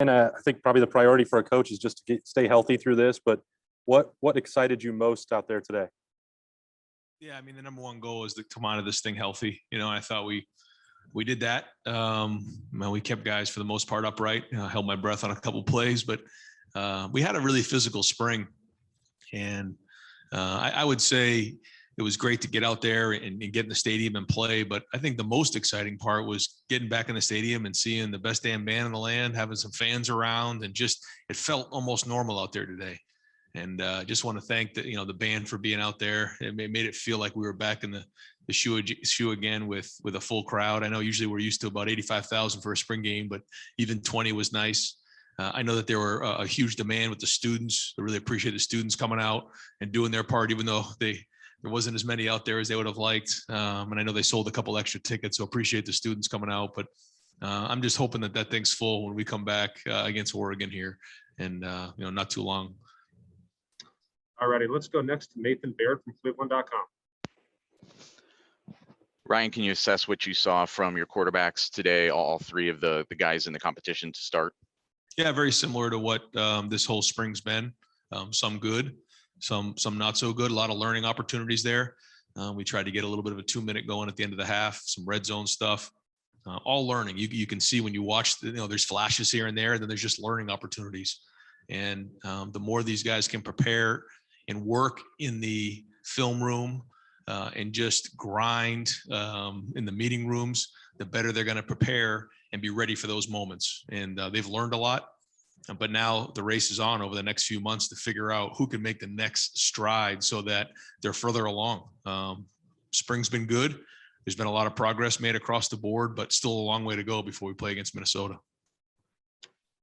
And I think probably the priority for a coach is just to stay healthy through this. But what excited you most out there today? Yeah, I mean, the number one goal is to come out of this thing healthy. I thought we did that. We kept guys for the most part upright. I held my breath on a couple plays, but we had a really physical spring, and I would say it was great to get out there and get in the stadium and play. But I think the most exciting part was getting back in the stadium and seeing the best damn band in the land, having some fans around, and just it felt almost normal out there today. And just want to thank the band for being out there. It made it feel like we were back in the shoe again with a full crowd. I know usually we're used to about 85,000 for a spring game, but even 20 was nice. I know that there were a huge demand with the students. I really appreciate the students coming out and doing their part, even though there wasn't as many out there as they would have liked. And I know they sold a couple extra tickets, so appreciate the students coming out. But I'm just hoping that thing's full when we come back against Oregon here, and not too long. All righty, let's go next to Nathan Baird from Cleveland.com. Ryan, can you assess what you saw from your quarterbacks today, all three of the guys in the competition to start? Yeah, very similar to what this whole spring's been. Some good, some not so good. A lot of learning opportunities there. We tried to get a little bit of a 2-minute going at the end of the half, some red zone stuff. All learning. You can see when you watch, there's flashes here and there, and then there's just learning opportunities. And the more these guys can prepare and work in the film room and just grind in the meeting rooms, the better they're going to prepare and be ready for those moments. And they've learned a lot, but now the race is on over the next few months to figure out who can make the next stride so that they're further along. Spring's been good. There's been a lot of progress made across the board, but still a long way to go before we play against Minnesota.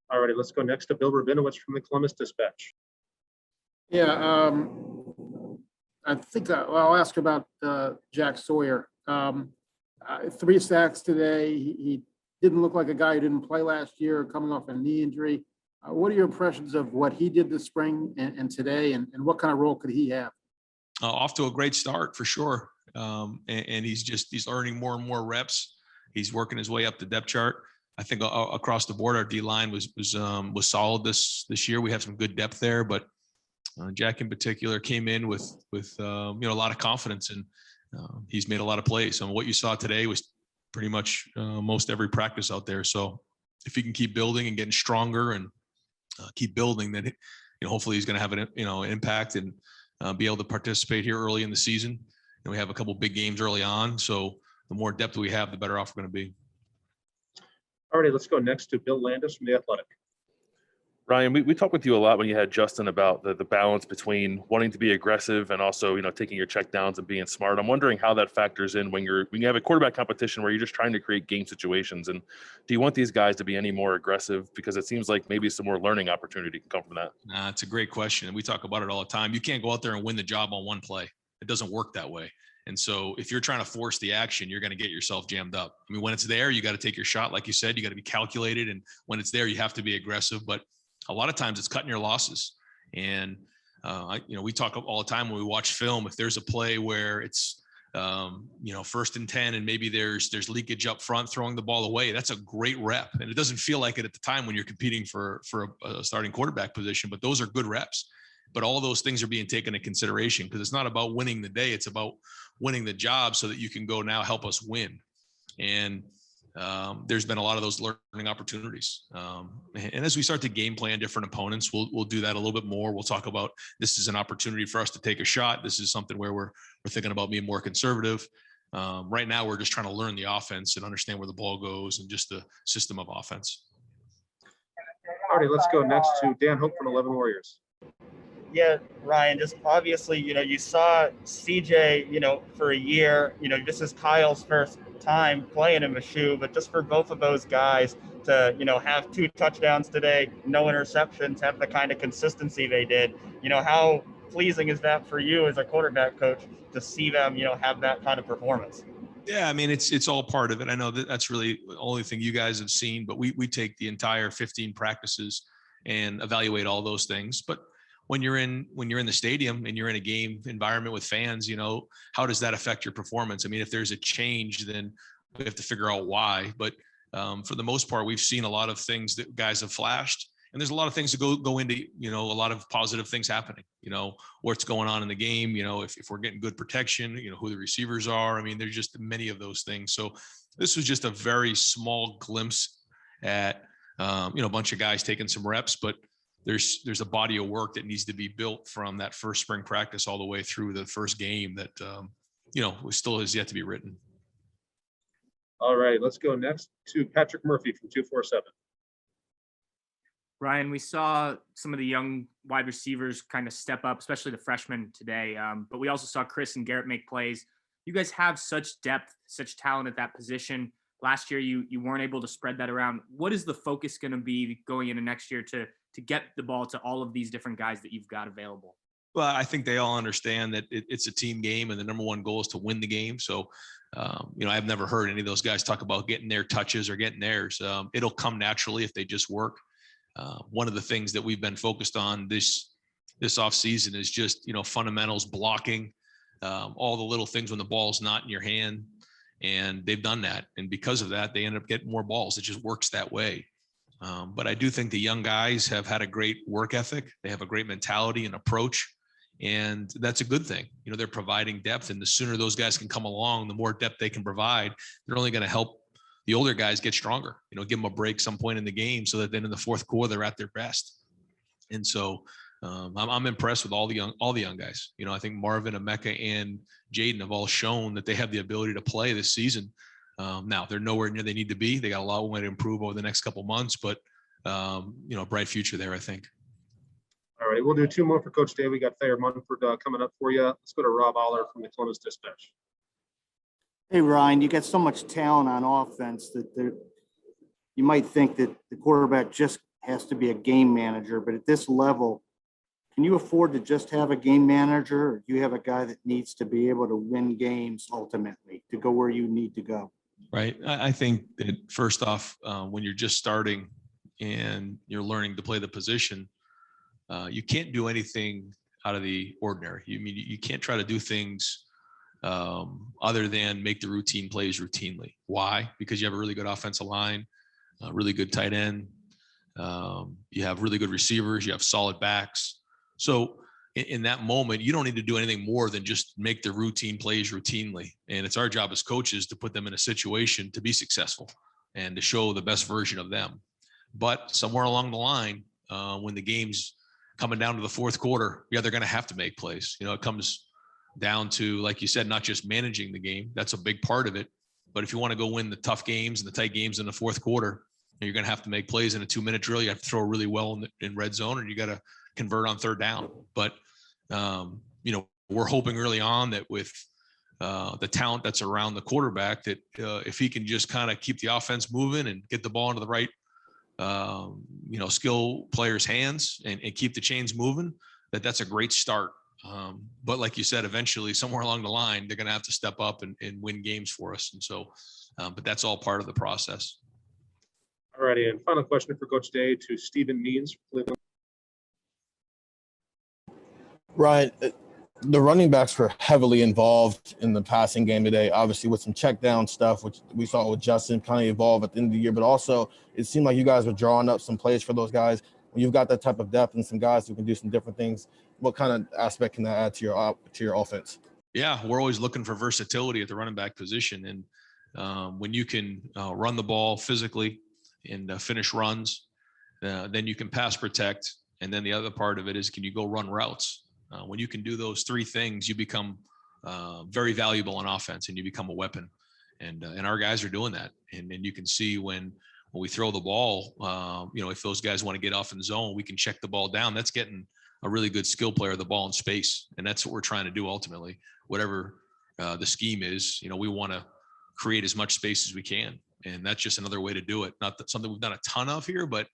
All righty, let's go next to Bill Rabinowitz from the Columbus Dispatch. Yeah, I think I'll ask about Jack Sawyer. 3 sacks today. He didn't look like a guy who didn't play last year, coming off a knee injury. What are your impressions of what he did this spring and today, and what kind of role could he have? Off to a great start for sure. And he's earning more and more reps. He's working his way up the depth chart. I think across the board, our D line was solid this year. We have some good depth there, but Jack in particular came in with a lot of confidence, and he's made a lot of plays. And what you saw today was pretty much most every practice out there. So if he can keep building and getting stronger and keep building, then hopefully he's going to have an impact and be able to participate here early in the season. And we have a couple big games early on, so the more depth we have, the better off we're going to be. All right, let's go next to Bill Landis from The Athletic. Ryan, we talked with you a lot when you had Justin about the balance between wanting to be aggressive and also, taking your check downs and being smart. I'm wondering how that factors in when you have a quarterback competition where you're just trying to create game situations. And do you want these guys to be any more aggressive? Because it seems like maybe some more learning opportunity can come from that. It's a great question. And we talk about it all the time. You can't go out there and win the job on one play. It doesn't work that way. And so if you're trying to force the action, you're going to get yourself jammed up. I mean, when it's there, you got to take your shot. Like you said, you got to be calculated. And when it's there, you have to be aggressive. But a lot of times it's cutting your losses. And, we talk all the time when we watch film, if there's a play where it's, 1st and 10, and maybe there's leakage up front, throwing the ball away, that's a great rep. And it doesn't feel like it at the time when you're competing for a starting quarterback position, but those are good reps. But all of those things are being taken into consideration because it's not about winning the day. It's about winning the job so that you can go now help us win. And there's been a lot of those learning opportunities. And as we start to game plan different opponents, we'll do that a little bit more. We'll talk about this is an opportunity for us to take a shot. This is something where we're thinking about being more conservative. Right now, we're just trying to learn the offense and understand where the ball goes and just the system of offense. All right, let's go next to Dan Hope from 11 Warriors. Yeah, Ryan, just obviously, you saw CJ, for a year, this is Kyle's first time playing in Mizzou, but just for both of those guys to, have 2 touchdowns today, no interceptions, have the kind of consistency they did, how pleasing is that for you as a quarterback coach to see them, have that kind of performance? Yeah, I mean, it's all part of it. I know that's really the only thing you guys have seen, but we take the entire 15 practices and evaluate all those things. But when you're in the stadium and you're in a game environment with fans, how does that affect your performance? I mean, if there's a change, then we have to figure out why. But for the most part, we've seen a lot of things that guys have flashed. And there's a lot of things to go into, a lot of positive things happening, what's going on in the game, if we're getting good protection, who the receivers are. I mean, there's just many of those things. So this was just a very small glimpse at, a bunch of guys taking some reps, but there's a body of work that needs to be built from that first spring practice all the way through the first game that, still has yet to be written. All right, let's go next to Patrick Murphy from 247. Ryan, we saw some of the young wide receivers kind of step up, especially the freshmen today. But we also saw Chris and Garrett make plays. You guys have such depth, such talent at that position. Last year, you weren't able to spread that around. What is the focus going to be going into next year to get the ball to all of these different guys that you've got available? Well, I think they all understand that it's a team game, and the number one goal is to win the game. So, I've never heard any of those guys talk about getting their touches or getting theirs. It'll come naturally if they just work. One of the things that we've been focused on this off season is just, fundamentals, blocking, all the little things when the ball's not in your hand, and they've done that. And because of that, they end up getting more balls. It just works that way. But I do think the young guys have had a great work ethic. They have a great mentality and approach, and that's a good thing. They're providing depth, and the sooner those guys can come along, the more depth they can provide. They're only going to help the older guys get stronger, give them a break some point in the game so that then in the fourth quarter, they're at their best. And so I'm impressed with all the young guys. I think Marvin, Emeka, and Jaden have all shown that they have the ability to play this season. Now they're nowhere near they need to be. They got a lot way to improve over the next couple months, but a bright future there, I think. All right, we'll do two more for Coach Day. We got Thayer Munford coming up for you. Let's go to Rob Aller from the Columbus Dispatch. Hey, Ryan, you got so much talent on offense that you might think that the quarterback just has to be a game manager, but at this level, can you afford to just have a game manager, or do you have a guy that needs to be able to win games ultimately to go where you need to go? Right. I think that first off, when you're just starting and you're learning to play the position, you can't do anything out of the ordinary. You can't try to do things other than make the routine plays routinely. Why? Because you have a really good offensive line, a really good tight end. You have really good receivers. You have solid backs. So in that moment, you don't need to do anything more than just make the routine plays routinely. And it's our job as coaches to put them in a situation to be successful and to show the best version of them. But somewhere along the line, when the game's coming down to the fourth quarter, they're going to have to make plays. It comes down to, like you said, not just managing the game. That's a big part of it. But if you want to go win the tough games and the tight games in the fourth quarter, you're going to have to make plays in a 2-minute drill. You have to throw really well in red zone, and you got to convert on third down. But, we're hoping early on that with the talent that's around the quarterback, that if he can just kind of keep the offense moving and get the ball into the right, skill players' hands and keep the chains moving, that's a great start. But like you said, eventually somewhere along the line, they're going to have to step up and win games for us. And so, but that's all part of the process. All righty, and final question for Coach Day to Stephen Means. Ryan, the running backs were heavily involved in the passing game today, obviously with some check down stuff, which we saw with Justin kind of evolve at the end of the year, but also it seemed like you guys were drawing up some plays for those guys. When you've got that type of depth and some guys who can do some different things, what kind of aspect can that add to your offense? Yeah, we're always looking for versatility at the running back position. And when you can run the ball physically and finish runs, then you can pass protect. And then the other part of it is, can you go run routes? When you can do those three things, you become very valuable on offense and you become a weapon. And our guys are doing that. And you can see when we throw the ball, if those guys want to get off in zone, we can check the ball down. That's getting a really good skill player the ball in space. And that's what we're trying to do ultimately. Whatever the scheme is, we want to create as much space as we can. And that's just another way to do it. Not that something we've done a ton of here, but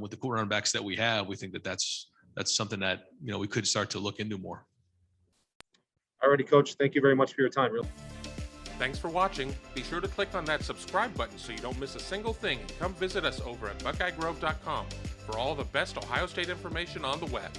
with the running backs that we have, we think that's something that, we could start to look into more. All righty, Coach. Thank you very much for your time. Thanks for watching. Be sure to click on that subscribe button so you don't miss a single thing. And come visit us over at BuckeyeGrove.com for all the best Ohio State information on the web.